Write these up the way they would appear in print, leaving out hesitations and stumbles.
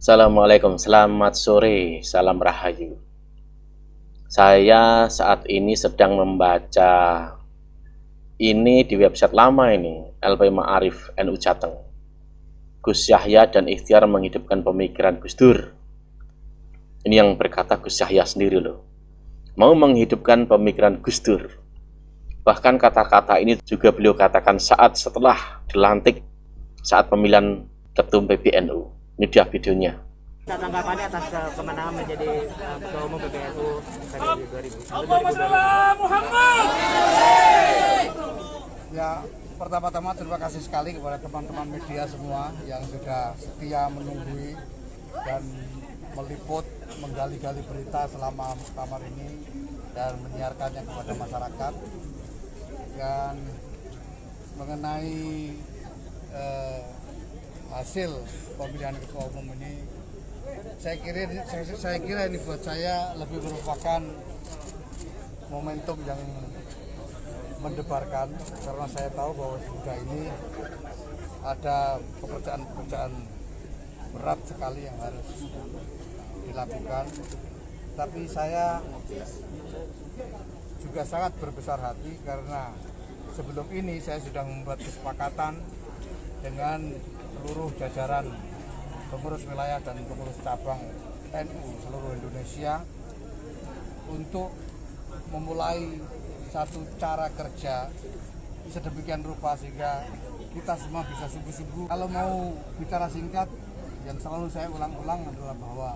Assalamualaikum, selamat sore, salam rahayu. Saya saat ini sedang membaca ini di website lama ini, LP Ma'arif NU Jateng. Gus Yahya dan Ikhtiar menghidupkan pemikiran Gus Dur. Ini yang berkata Gus Yahya sendiri loh. Mau menghidupkan pemikiran Gus Dur. Bahkan kata-kata ini juga beliau katakan saat setelah dilantik saat pemilihan ketum PBNU. Ini dia videonya. Tanggapannya atas kemenangan menjadi ketua umum PBNU dari 2000 Muhammad. Ya, pertama-tama terima kasih sekali kepada teman-teman media semua yang sudah setia menunggui dan meliput, menggali-gali berita selama muktamar ini dan menyiarkannya kepada masyarakat. Dan mengenai hasil pemilihan ketua umum ini, saya kira ini buat saya lebih merupakan momentum yang mendebarkan, karena saya tahu bahwa sudah ini ada pekerjaan berat sekali yang harus dilakukan. Tapi saya juga sangat berbesar hati karena sebelum ini saya sudah membuat kesepakatan dengan seluruh jajaran pengurus wilayah dan pengurus cabang NU seluruh Indonesia untuk memulai satu cara kerja sedemikian rupa sehingga kita semua bisa sungguh-sungguh. Kalau mau bicara singkat, yang selalu saya ulang-ulang adalah bahwa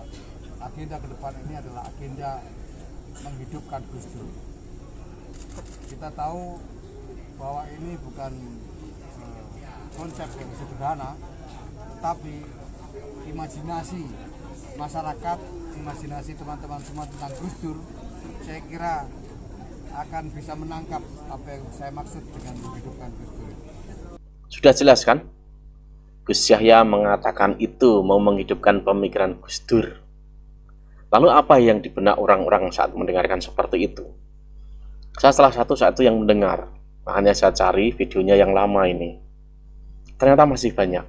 agenda ke depan ini adalah agenda menghidupkan Gus Dur. Kita tahu bahwa ini bukan konsep yang sederhana, tapi imajinasi masyarakat, imajinasi teman-teman semua tentang Gus Dur, saya kira akan bisa menangkap apa yang saya maksud dengan menghidupkan Gus Dur. Sudah jelas kan? Gus Yahya mengatakan itu mau menghidupkan pemikiran Gus Dur. Lalu apa yang di benak orang-orang saat mendengarkan seperti itu? Saya salah satu saat itu yang mendengar, makanya saya cari videonya yang lama ini. Ternyata masih banyak.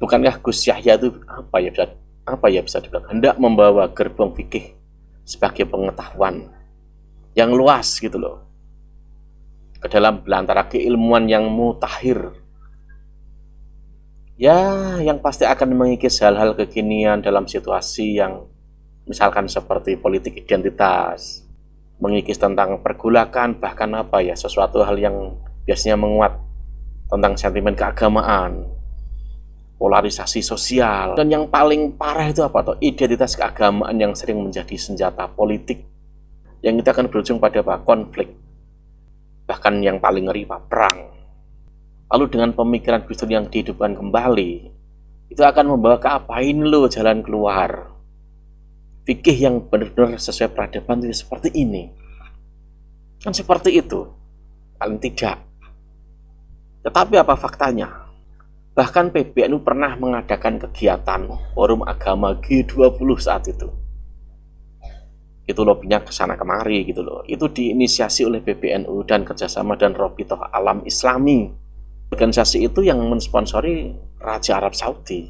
Bukankah Gus Yahya itu apa ya bisa dibilang hendak membawa gerbong fikih sebagai pengetahuan yang luas gitu loh ke dalam belantara keilmuan yang mutakhir, ya yang pasti akan mengikis hal-hal kekinian dalam situasi yang misalkan seperti politik identitas, mengikis tentang pergulakan, bahkan sesuatu hal yang biasanya menguat tentang sentimen keagamaan, polarisasi sosial, dan yang paling parah itu identitas keagamaan yang sering menjadi senjata politik yang kita akan berujung pada konflik, bahkan yang paling ngeri perang. Lalu dengan pemikiran Gus Dur yang dihidupkan kembali, itu akan membawa ke jalan keluar fikih yang benar-benar sesuai peradaban itu seperti ini, kan seperti itu paling tidak. Tetapi apa faktanya? Bahkan PBNU pernah mengadakan kegiatan forum agama G20 saat itu lobbynya kesana kemari gitu loh. Itu diinisiasi oleh PBNU dan kerjasama dan Robitoh Alam Islami. Organisasi itu yang mensponsori Raja Arab Saudi.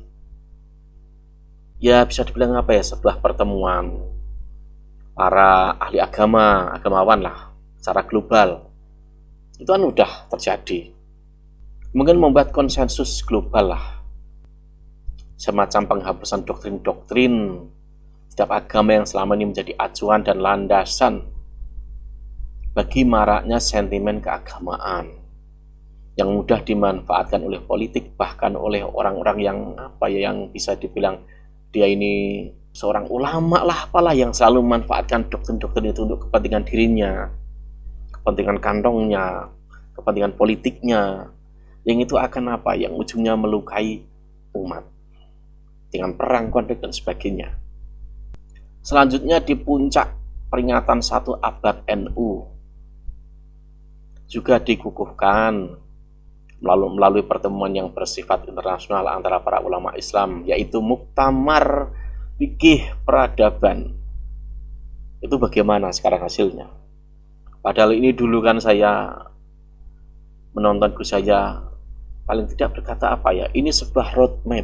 Ya bisa dibilang sebuah pertemuan para ahli agamawan lah secara global. Itu kan udah terjadi. Mungkin membuat konsensus global lah, semacam penghapusan doktrin-doktrin setiap agama yang selama ini menjadi acuan dan landasan bagi maraknya sentimen keagamaan yang mudah dimanfaatkan oleh politik, bahkan oleh orang-orang yang yang bisa dibilang dia ini seorang ulama lah apalah, yang selalu memanfaatkan doktrin-doktrin itu untuk kepentingan dirinya, kepentingan kantongnya, kepentingan politiknya, yang itu akan yang ujungnya melukai umat dengan perang, konflik dan sebagainya. Selanjutnya di puncak peringatan 1 abad NU juga dikukuhkan melalui pertemuan yang bersifat internasional antara para ulama Islam, yaitu Muktamar Fikih Peradaban. Itu bagaimana sekarang hasilnya? Padahal ini dulu kan saya menonton Gus Yahya paling tidak berkata ini sebuah roadmap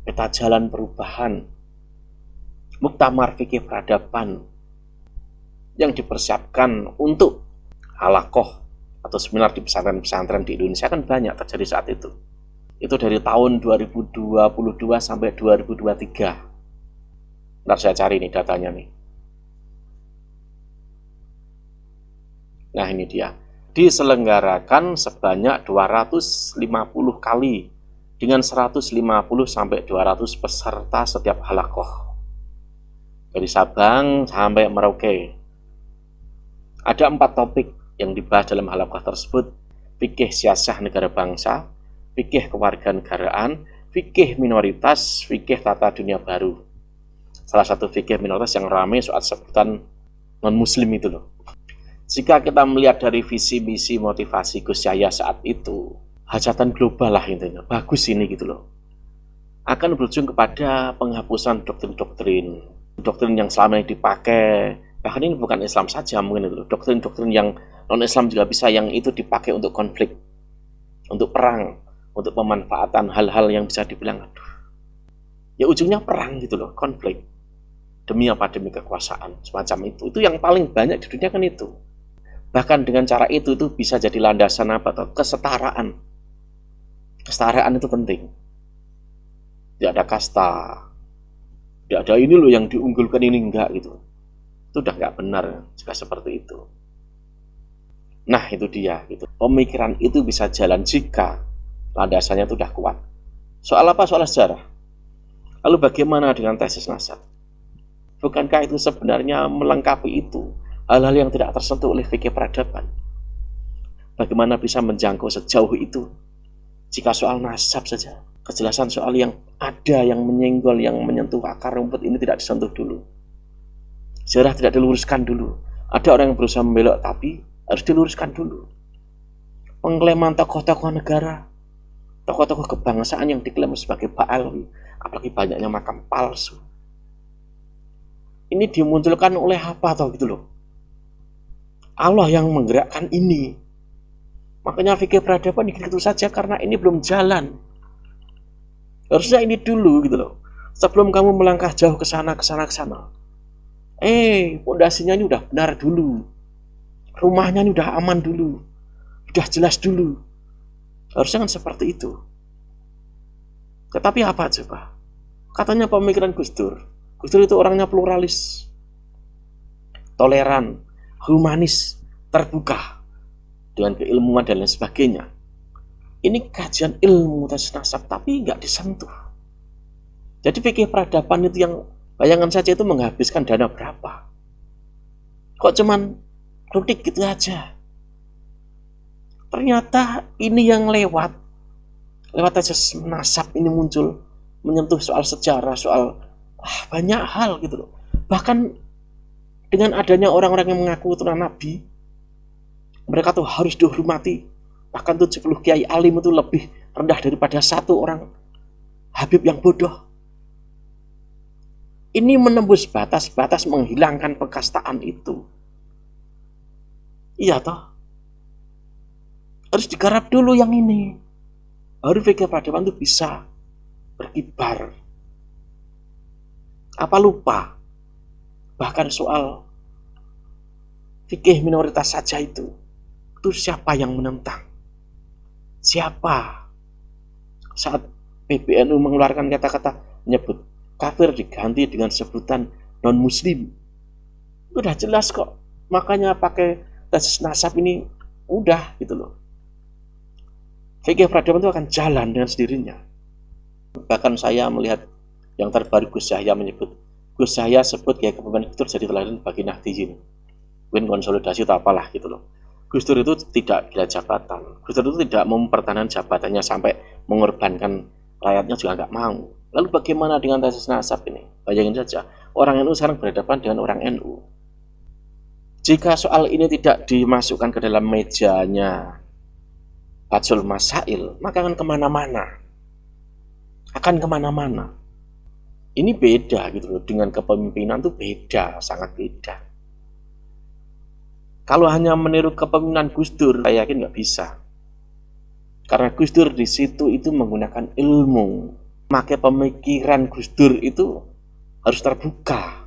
peta jalan perubahan, muktamar fikih peradaban yang dipersiapkan untuk halakoh atau seminar di pesantren-pesantren di Indonesia kan banyak terjadi saat itu. Itu dari tahun 2022 sampai 2023. Ntar saya cari nih datanya nih. Nah ini dia. Diselenggarakan sebanyak 250 kali dengan 150 sampai 200 peserta setiap halakoh. Dari Sabang sampai Merauke. Ada 4 topik yang dibahas dalam halakoh tersebut: fikih siasah negara bangsa, fikih kewarganegaraan, fikih minoritas, fikih tata dunia baru. Salah satu fikih minoritas yang ramai soal sebutan non-muslim itu loh. Jika kita melihat dari visi misi motivasi Gus Yahya saat itu, hajatan global lah intinya, bagus ini gitu loh, akan berujung kepada penghapusan doktrin-doktrin yang selama ini dipakai. Bahkan ini bukan Islam saja mungkin itu, doktrin-doktrin yang non-Islam juga bisa, yang itu dipakai untuk konflik, untuk perang, untuk pemanfaatan hal-hal yang bisa dibilang aduh, ya ujungnya perang gitu loh, konflik. Demi apa? Demi kekuasaan, semacam itu. Itu yang paling banyak di dunia kan itu. Bahkan dengan cara itu bisa jadi landasan apa? Atau kesetaraan. Kesetaraan itu penting. Tidak ada kasta. Tidak ada ini loh yang diunggulkan, ini enggak gitu. Itu udah nggak benar jika seperti itu. Nah itu dia gitu. Pemikiran itu bisa jalan jika landasannya itu udah kuat. Soal apa? Soal sejarah. Lalu bagaimana dengan tesis nasab? Bukankah itu sebenarnya melengkapi itu hal-hal yang tidak tersentuh oleh fikih peradaban? Bagaimana bisa menjangkau sejauh itu jika soal nasab saja, kejelasan soal yang ada, yang menyenggol, yang menyentuh akar rumput ini tidak disentuh dulu, sejarah tidak diluruskan dulu. Ada orang yang berusaha membelok, tapi harus diluruskan dulu. Pengklaiman tokoh-tokoh negara, tokoh-tokoh kebangsaan yang diklaim sebagai Ba'alawi, apalagi banyaknya makam palsu. Ini dimunculkan oleh apa toh gitu loh? Allah yang menggerakkan ini. Makanya fikih peradaban gitu saja karena ini belum jalan. Harusnya ini dulu gitu loh. Sebelum kamu melangkah jauh ke sana. Pondasinya ini udah benar dulu. Rumahnya ini udah aman dulu. Udah jelas dulu. Harusnya kan seperti itu. Tetapi apa coba? Katanya pemikiran Gus Dur. Gus Dur itu orangnya pluralis, toleran, humanis, terbuka, dengan keilmuan dan lain sebagainya. Ini kajian ilmu tesis nasab, tapi nggak disentuh. Jadi fikih peradaban itu yang bayangan saja itu menghabiskan dana berapa? Kok cuman kritik gitu aja? Ternyata ini yang lewat tesis nasab ini muncul, menyentuh soal sejarah, soal banyak hal gitu loh. Bahkan dengan adanya orang-orang yang mengaku turunan Nabi, mereka tuh harus dihormati. Bahkan 70 kiai alim itu lebih rendah daripada satu orang Habib yang bodoh. Ini menembus batas-batas menghilangkan pekastaan itu. Iya toh? Harus digarap dulu yang ini. Baru fikih peradaban itu bisa berkibar. Apa lupa? Bahkan soal fikih minoritas saja itu siapa yang menentang? Siapa? Saat PBNU mengeluarkan kata-kata menyebut kafir diganti dengan sebutan non-muslim, udah jelas kok. Makanya pakai tesis nasab ini udah gitu loh. Fikih peradaban itu akan jalan dengan sendirinya. Bahkan saya melihat yang terbaru Gus Yahya menyebut, Gus Yahya sebut kayak kepemimpinan itu jadi teladan bagi Nahdiyin, konsolidasi atau apalah gitu loh. Gus Dur itu tidak gila jabatan. Gus Dur itu tidak mempertahankan jabatannya sampai mengorbankan rakyatnya juga nggak mau. Lalu bagaimana dengan tesis nasab ini? Bayangin saja, orang NU sekarang berhadapan dengan orang NU. Jika soal ini tidak dimasukkan ke dalam mejanya Bajul Masail, maka akan kemana-mana. Ini beda gitu loh, dengan kepemimpinan itu beda, sangat beda. Kalau hanya meniru kepemimpinan Gus Dur, saya yakin nggak bisa. Karena Gus Dur di situ itu menggunakan ilmu, Pakai pemikiran Gus Dur itu harus terbuka,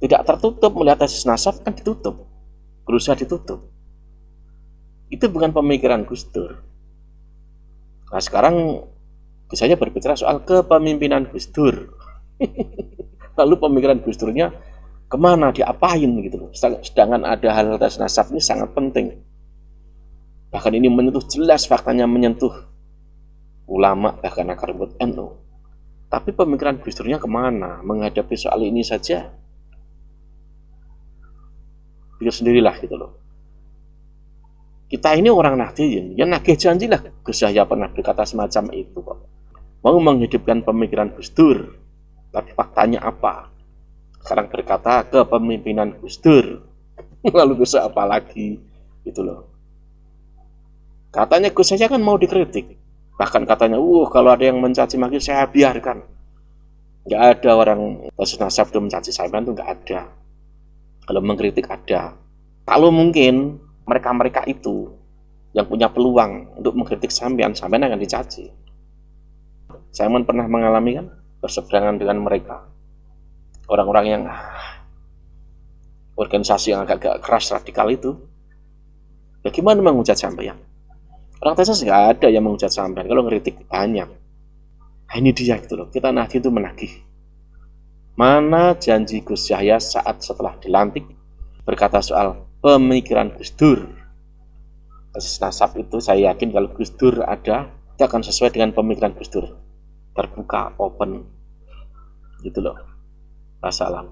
tidak tertutup. Melihat tesis nasab kan ditutup, berusaha ditutup. Itu bukan pemikiran Gus Dur. Nah sekarang saya berbicara soal kepemimpinan Gus Dur. Lalu pemikiran Gus Durnya kemana, diapain gitu loh. Sedangkan ada hal tesis nasab ini sangat penting. Bahkan ini menyentuh, jelas faktanya menyentuh ulama, bahkan akar rumput NU. Tapi pemikiran Gus Durnya kemana menghadapi soal ini saja? Pikir sendirilah gitu loh. Kita ini orang Nahdliyin, ya nagih janjilah. Gus Yahya pernah berkata semacam itu kok. Mau menghidupkan pemikiran Gus Dur, tapi faktanya apa? Sekarang berkata kepemimpinan Gus Dur. Lalu besok apa lagi? Gitu loh. Katanya Gus Yahya kan mau dikritik. Bahkan katanya, kalau ada yang mencaci maki saya biarkan. Nggak ada orang tesis nasab itu mencaci sampean, itu nggak ada. Kalau mengkritik ada. Kalau mungkin mereka-mereka itu yang punya peluang untuk mengkritik sampean akan dicaci. Saya pernah mengalami kan, berseberangan dengan mereka. Orang-orang yang organisasi yang agak keras radikal itu. Bagaimana menghujat sampean? Orang tesis nggak ada yang menghujat sampean, kalau ngeritik banyak. Nah, ini dia gitu loh, kita Nahdliyin itu menagih. Mana janji Gus Yahya saat setelah dilantik berkata soal pemikiran Gus Dur. Tesis nasab itu saya yakin kalau Gus Dur ada, itu akan sesuai dengan pemikiran Gus Dur. Terbuka, open, gitu loh. Wassalam.